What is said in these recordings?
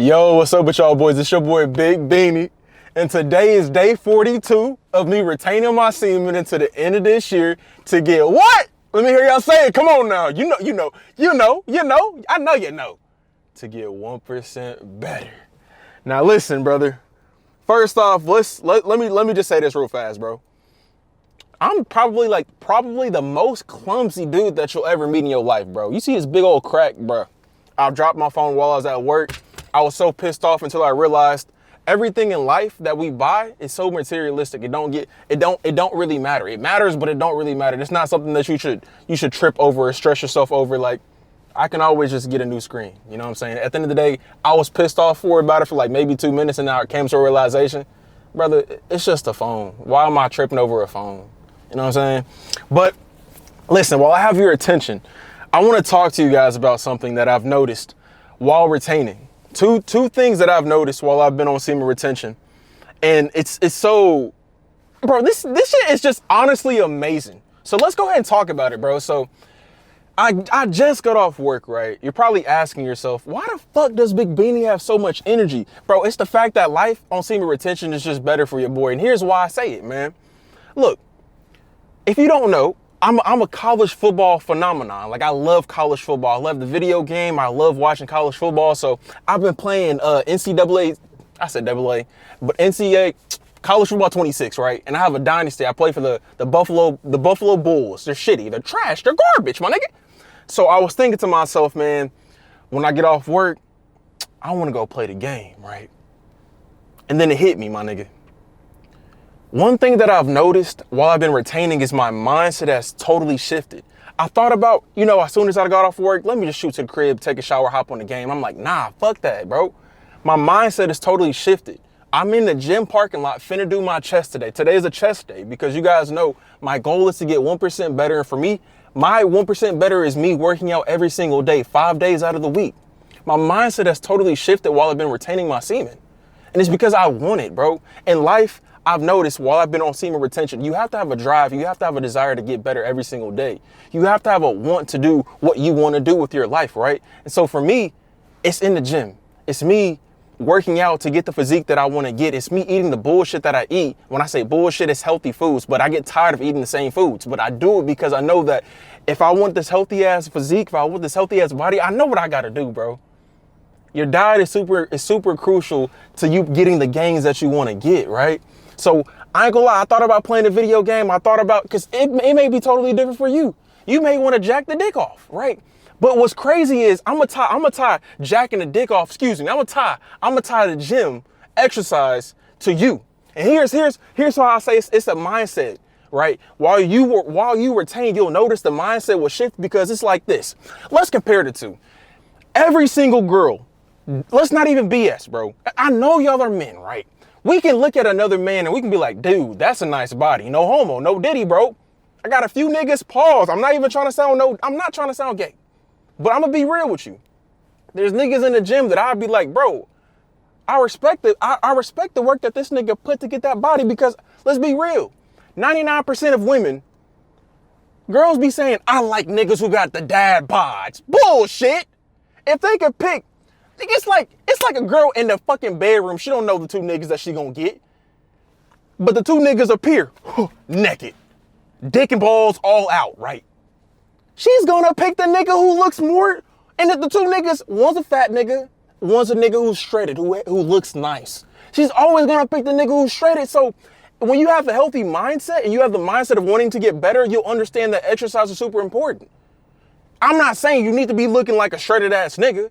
Yo, what's up with y'all boys? It's your boy Big Beanie. And today is day 42 of me retaining my semen into the end of this year to get what? Let me hear y'all say it. Come on now. I know you know. To get 1% better. Now listen, brother. First off, let me just say this real fast, bro. I'm probably the most clumsy dude that you'll ever meet in your life, bro. You see this big old crack, bro. I dropped my phone while I was at work. I was so pissed off until I realized everything in life that we buy is so materialistic. It don't really matter. It matters, but it don't really matter. It's not something that you should trip over or stress yourself over. Like, I can always just get a new screen. You know what I'm saying? At the end of the day, I was pissed off about it for like maybe 2 minutes, and now it came to a realization, brother, it's just a phone. Why am I tripping over a phone? You know what I'm saying? But listen, while I have your attention, I want to talk to you guys about something that I've noticed while retaining. Two things that I've noticed while I've been on semen retention. And it's so, bro, this shit is just honestly amazing. So let's go ahead and talk about it, bro. So I just got off work, right? You're probably asking yourself, why the fuck does Big Beanie have so much energy? Bro, it's the fact that life on semen retention is just better for your boy. And here's why I say it, man. Look, if you don't know, I'm a college football phenomenon. Like, I love college football. I love the video game. I love watching college football. So I've been playing NCAA, I said AA, but NCAA, college football 26, right? And I have a dynasty. I play for the Buffalo Bulls. They're shitty. They're trash. They're garbage, my nigga. So I was thinking to myself, man, when I get off work, I want to go play the game, right? And then it hit me, my nigga. One thing that I've noticed while I've been retaining is my mindset has totally shifted. I thought about, as soon as I got off work, let me just shoot to the crib, take a shower, hop on the game. I'm like, nah, fuck that, bro. My mindset is totally shifted. I'm in the gym parking lot, finna do my chest today. Today is a chest day because you guys know my goal is to get 1% better. And for me, my 1% better is me working out every single day, 5 days out of the week. My mindset has totally shifted while I've been retaining my semen. And it's because I want it, bro. In life, I've noticed while I've been on semen retention, you have to have a drive. You have to have a desire to get better every single day. You have to have a want to do what you want to do with your life, right? And so for me, it's in the gym. It's me working out to get the physique that I want to get. It's me eating the bullshit that I eat. When I say bullshit, it's healthy foods, but I get tired of eating the same foods. But I do it because I know that if I want this healthy ass physique, if I want this healthy ass body, I know what I got to do, bro. Your diet is super crucial to you getting the gains that you want to get, right? So I ain't gonna lie, I thought about playing a video game. Because it may be totally different for you. You may want to jack the dick off, right? But what's crazy is I'm gonna tie jacking the dick off, I'm gonna tie the gym exercise to you. And here's why I say it's a mindset, right? While you retain, you'll notice the mindset will shift because it's like this. Let's compare the two. Every single girl, let's not even BS, bro. I know y'all are men, right? We can look at another man and we can be like, dude, that's a nice body. No homo, no diddy, bro. I got a few niggas, pause. I'm not trying to sound gay, but I'm gonna be real with you. There's niggas in the gym that I'd be like, bro, I respect the work that this nigga put to get that body because let's be real. 99% of women, girls be saying, I like niggas who got the dad bods. Bullshit. If they could pick, it's like a girl in the fucking bedroom. She don't know the two niggas that she gonna get. But the two niggas appear naked. Dick and balls all out, right? She's gonna pick the nigga who looks more. And the two niggas, one's a fat nigga, one's a nigga who's shredded, who looks nice. She's always gonna pick the nigga who's shredded. So when you have a healthy mindset and you have the mindset of wanting to get better, you'll understand that exercise is super important. I'm not saying you need to be looking like a shredded ass nigga,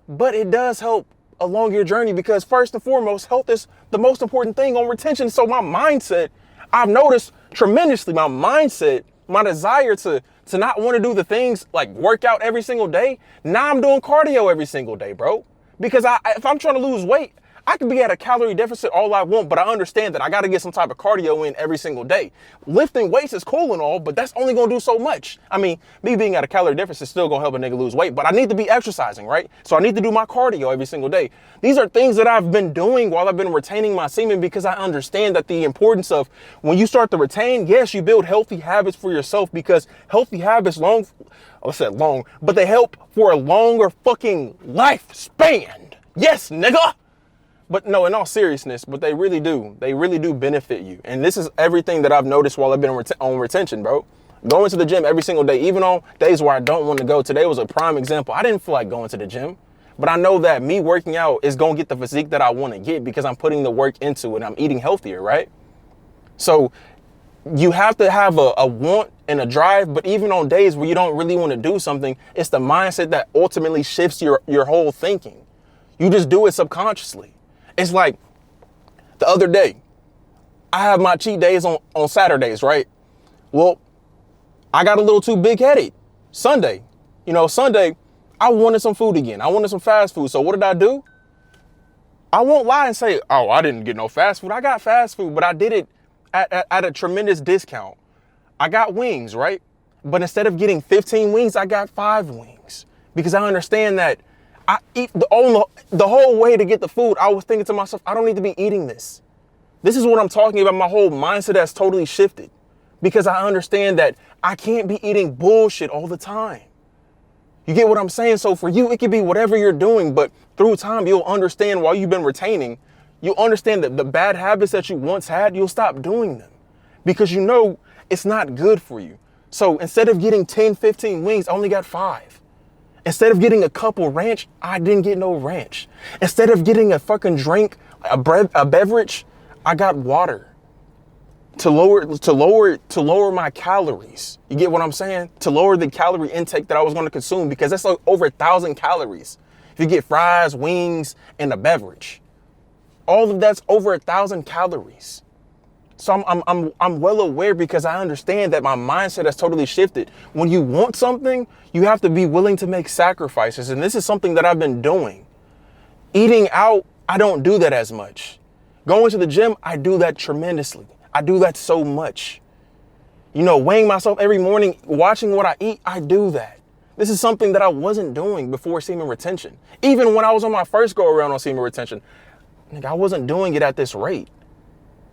but it does help along your journey because first and foremost, health is the most important thing on retention. So my mindset, I've noticed tremendously, my mindset, my desire to not want to do the things like work out every single day. Now I'm doing cardio every single day, bro. Because if I'm trying to lose weight, I can be at a calorie deficit all I want, but I understand that I got to get some type of cardio in every single day. Lifting weights is cool and all, but that's only going to do so much. I mean, me being at a calorie deficit is still going to help a nigga lose weight, but I need to be exercising, right? So I need to do my cardio every single day. These are things that I've been doing while I've been retaining my semen because I understand that the importance of when you start to retain, yes, you build healthy habits for yourself because healthy habits but they help for a longer fucking lifespan. Yes, nigga. But no, in all seriousness, but they really do. They really do benefit you. And this is everything that I've noticed while I've been on retention, bro. Going to the gym every single day, even on days where I don't want to go. Today was a prime example. I didn't feel like going to the gym, but I know that me working out is going to get the physique that I want to get because I'm putting the work into it. I'm eating healthier, right? So you have to have a want and a drive, but even on days where you don't really want to do something, it's the mindset that ultimately shifts your whole thinking. You just do it subconsciously. It's like the other day, I have my cheat days on Saturdays, right? Well, I got a little too big-headed. Sunday, Sunday, I wanted some food again. I wanted some fast food. So what did I do? I won't lie and say, oh, I didn't get no fast food. I got fast food, but I did it at a tremendous discount. I got wings, right? But instead of getting 15 wings, I got 5 wings because I understand that I eat the whole way to get the food. I was thinking to myself, I don't need to be eating this. This is what I'm talking about. My whole mindset has totally shifted because I understand that I can't be eating bullshit all the time. You get what I'm saying? So for you, it could be whatever you're doing, but through time, you'll understand while you've been retaining, you'll understand that the bad habits that you once had, you'll stop doing them because you know it's not good for you. So instead of getting 10, 15 wings, I only got 5. Instead of getting a couple ranch, I didn't get no ranch. Instead of getting a fucking drink, a beverage, I got water to lower my calories. You get what I'm saying? To lower the calorie intake that I was going to consume because that's like over 1,000 calories. If you get fries, wings, and a beverage, all of that's over 1,000 calories. So I'm well aware because I understand that my mindset has totally shifted. When you want something, you have to be willing to make sacrifices. And this is something that I've been doing. Eating out, I don't do that as much. Going to the gym, I do that tremendously. I do that so much. Weighing myself every morning, watching what I eat, I do that. This is something that I wasn't doing before semen retention. Even when I was on my first go around on semen retention, I wasn't doing it at this rate.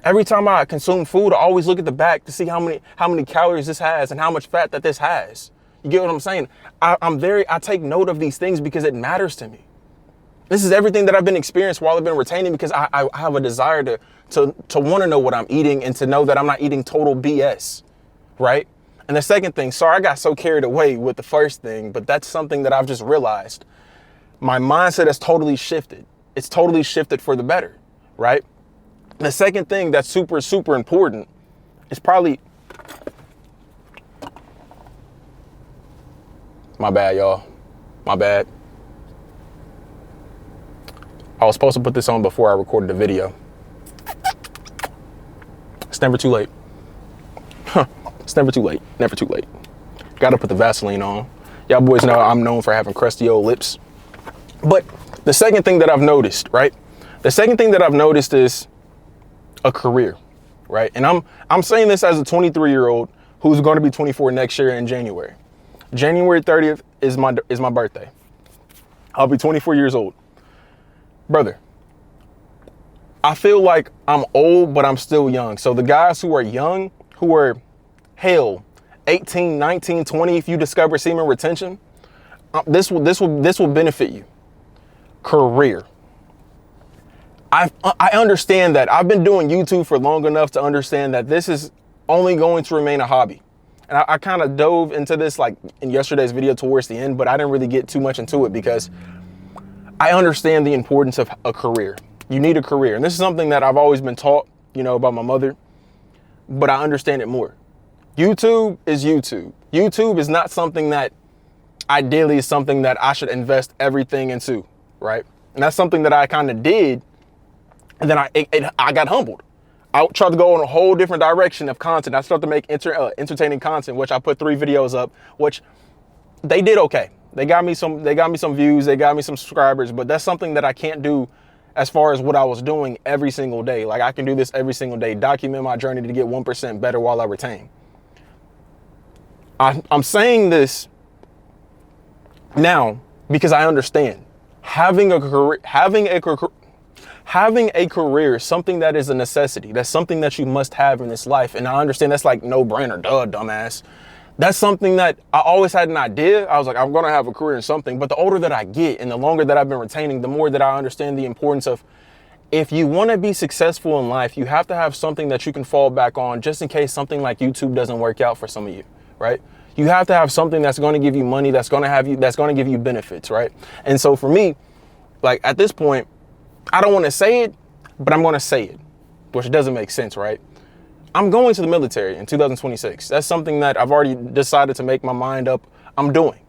Every time I consume food, I always look at the back to see how many calories this has and how much fat that this has. You get what I'm saying? I take note of these things because it matters to me. This is everything that I've been experiencing while I've been retaining because I have a desire to want to know what I'm eating and to know that I'm not eating total BS, right? And the second thing, sorry, I got so carried away with the first thing, but that's something that I've just realized. My mindset has totally shifted. It's totally shifted for the better, right? The second thing that's super, super important is probably, my bad, y'all. My bad. I was supposed to put this on before I recorded the video. It's never too late. It's never too late. Never too late. Got to put the Vaseline on. Y'all boys know I'm known for having crusty old lips. But the second thing that I've noticed, right? The second thing that I've noticed is a career, right? And I'm saying this as a 23-year-old who's going to be 24 next year in January. January 30th is my birthday. I'll be 24 years old. Brother, I feel like I'm old, but I'm still young. So the guys who are young, who are, 18, 19, 20, if you discover semen retention, this will benefit you. Career. I understand that. I've been doing YouTube for long enough to understand that this is only going to remain a hobby. And I kind of dove into this like in yesterday's video towards the end, but I didn't really get too much into it because I understand the importance of a career. You need a career. And this is something that I've always been taught, by my mother, but I understand it more. YouTube is YouTube. YouTube is not something that ideally is something that I should invest everything into, right? And that's something that I kind of did. And then I got humbled. I tried to go in a whole different direction of content. I started to make entertaining content, which I put 3 videos up, which they did okay. They got me some views, they got me some subscribers, but that's something that I can't do as far as what I was doing every single day. Like I can do this every single day, document my journey to get 1% better while I retain. I'm saying this now because I understand having a career is something that is a necessity. That's something that you must have in this life. And I understand that's like no brainer, duh, dumbass. That's something that I always had an idea. I was like, I'm going to have a career in something. But the older that I get and the longer that I've been retaining, the more that I understand the importance of, if you want to be successful in life, you have to have something that you can fall back on just in case something like YouTube doesn't work out for some of you, right? You have to have something that's going to give you money, that's going to give you benefits, right? And so for me, like at this point, I don't want to say it, but I'm going to say it, which doesn't make sense, right? I'm going to the military in 2026. That's something that I've already decided to make my mind up. I'm doing.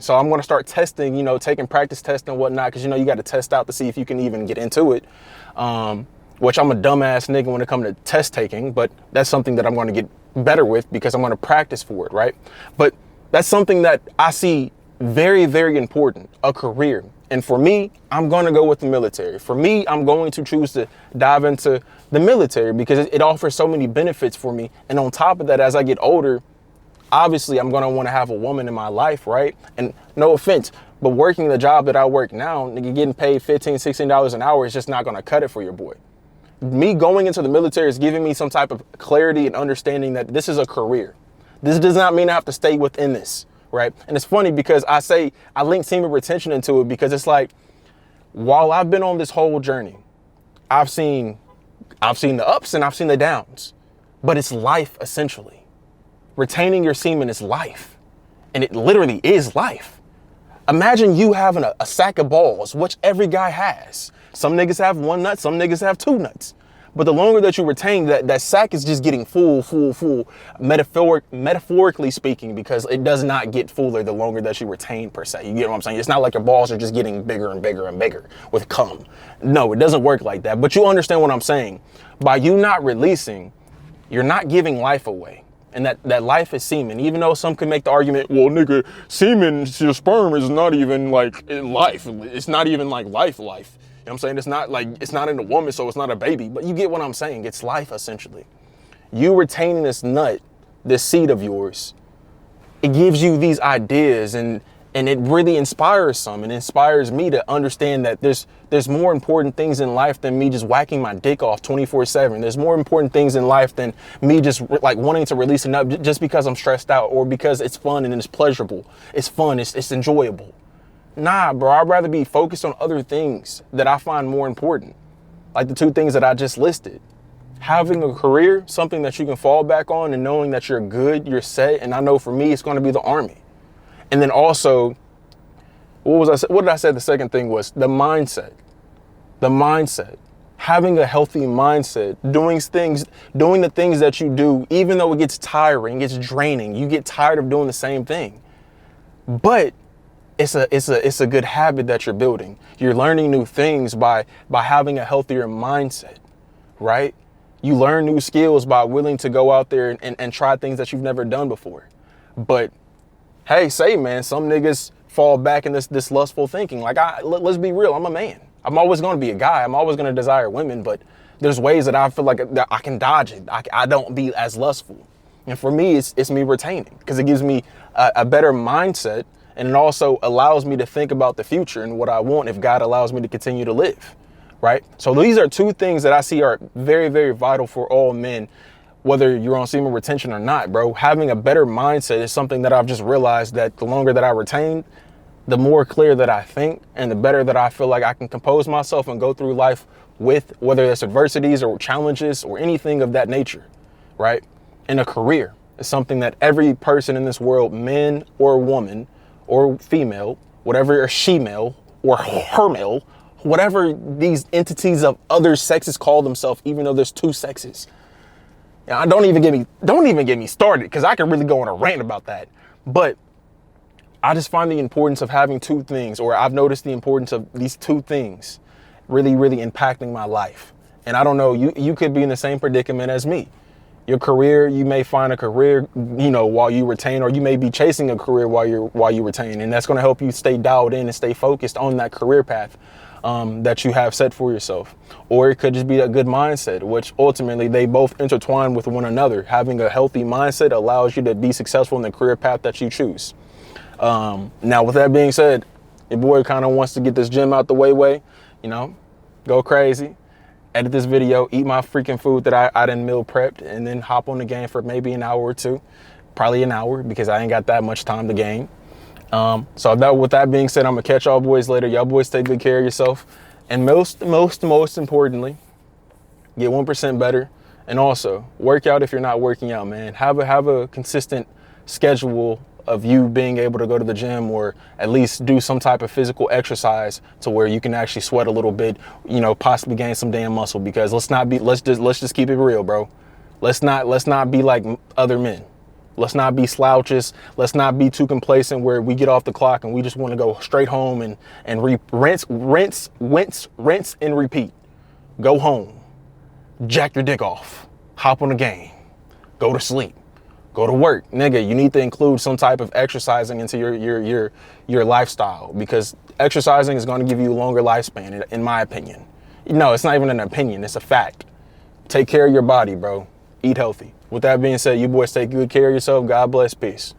So I'm going to start testing, you know, taking practice tests and whatnot, because, you know, you got to test out to see if you can even get into it, which I'm a dumbass nigga when it comes to test taking, but that's something that I'm going to get better with because I'm going to practice for it, right? But that's something that I see very, very important, a career. And for me, I'm going to go with the military. For me, I'm going to choose to dive into the military because it offers so many benefits for me. And on top of that, as I get older, obviously I'm going to want to have a woman in my life, right? And no offense, but working the job that I work now, nigga, getting paid $15, $16 an hour is just not going to cut it for your boy. Me going into the military is giving me some type of clarity and understanding that this is a career. This does not mean I have to stay within this, right? And it's funny because I link semen retention into it because it's like, while I've been on this whole journey, I've seen the ups and I've seen the downs, but it's life essentially. Retaining your semen is life, and it literally is life. Imagine you having a sack of balls, which every guy has. Some niggas have one nut, some niggas have two nuts. But the longer that you retain, that sack is just getting full, metaphorically speaking, because it does not get fuller the longer that you retain per se. You get what I'm saying? It's not like your balls are just getting bigger and bigger and bigger with cum. No, it doesn't work like that. But you understand what I'm saying. By you not releasing, you're not giving life away. And that life is semen, even though some could make the argument, well, nigga, semen, your sperm is not even like life. It's not even like life. You know what I'm saying? It's not like, it's not in a woman, so it's not a baby. But you get what I'm saying. It's life, essentially. You retaining this nut, this seed of yours, it gives you these ideas and it really inspires some. It inspires me to understand that there's more important things in life than me just whacking my dick off 24/7. There's more important things in life than me just like wanting to release a nut just because I'm stressed out or because it's fun and it's pleasurable. It's fun, it's enjoyable. Nah, bro, I'd rather be focused on other things that I find more important. Like the two things that I just listed. Having a career, something that you can fall back on and knowing that you're good, you're set. And I know for me, it's going to be the Army. And then also, what did I say? The second thing was the mindset. The mindset. Having a healthy mindset, doing the things that you do, even though it gets tiring, it's draining. You get tired of doing the same thing. But it's a good habit that you're building. You're learning new things by having a healthier mindset, right? You learn new skills by willing to go out there and try things that you've never done before. But hey, man, some niggas fall back in this lustful thinking. Like, let's be real, I'm a man. I'm always going to be a guy. I'm always going to desire women, but there's ways that I feel like that I can dodge it. I don't be as lustful. And for me, it's me retaining because it gives me a better mindset, and it also allows me to think about the future and what I want if God allows me to continue to live, right? So these are two things that I see are very, very vital for all men, whether you're on semen retention or not, bro. Having a better mindset is something that I've just realized that the longer that I retain, the more clear that I think and the better that I feel like I can compose myself and go through life with, whether it's adversities or challenges or anything of that nature, right? And a career is something that every person in this world, man or woman or female, whatever, or she-male or her-male, whatever these entities of other sexes call themselves, even though there's two sexes. Now, don't even get me started because I can really go on a rant about that. But I just find the importance of having two things, or I've noticed the importance of these two things really, really impacting my life. And I don't know, you could be in the same predicament as me. Your career, you may find a career, you know, while you retain, or you may be chasing a career while you retain. And that's going to help you stay dialed in and stay focused on that career path that you have set for yourself. Or it could just be a good mindset, which ultimately they both intertwine with one another. Having a healthy mindset allows you to be successful in the career path that you choose. Now, with that being said, your boy kind of wants to get this gym out the way, you know, go crazy, edit this video, eat my freaking food that I done meal prepped, and then hop on the game for maybe an hour or two. probably an hour, because I ain't got that much time to game. So with that being said, I'm gonna catch y'all boys later. Y'all boys take good care of yourself. And most importantly, get 1% better. And also work out if you're not working out, man. Have a consistent schedule of you being able to go to the gym, or at least do some type of physical exercise to where you can actually sweat a little bit, you know, possibly gain some damn muscle. Because let's just keep it real, bro. Let's not be like other men. Let's not be slouches. Let's not be too complacent where we get off the clock and we just want to go straight home and rinse and repeat. Go home, jack your dick off, hop on the game, go to sleep, go to work. Nigga, you need to include some type of exercising into your lifestyle, because exercising is going to give you a longer lifespan, in my opinion. No, it's not even an opinion, it's a fact. Take care of your body, bro. Eat healthy. With that being said, you boys take good care of yourself. God bless. Peace.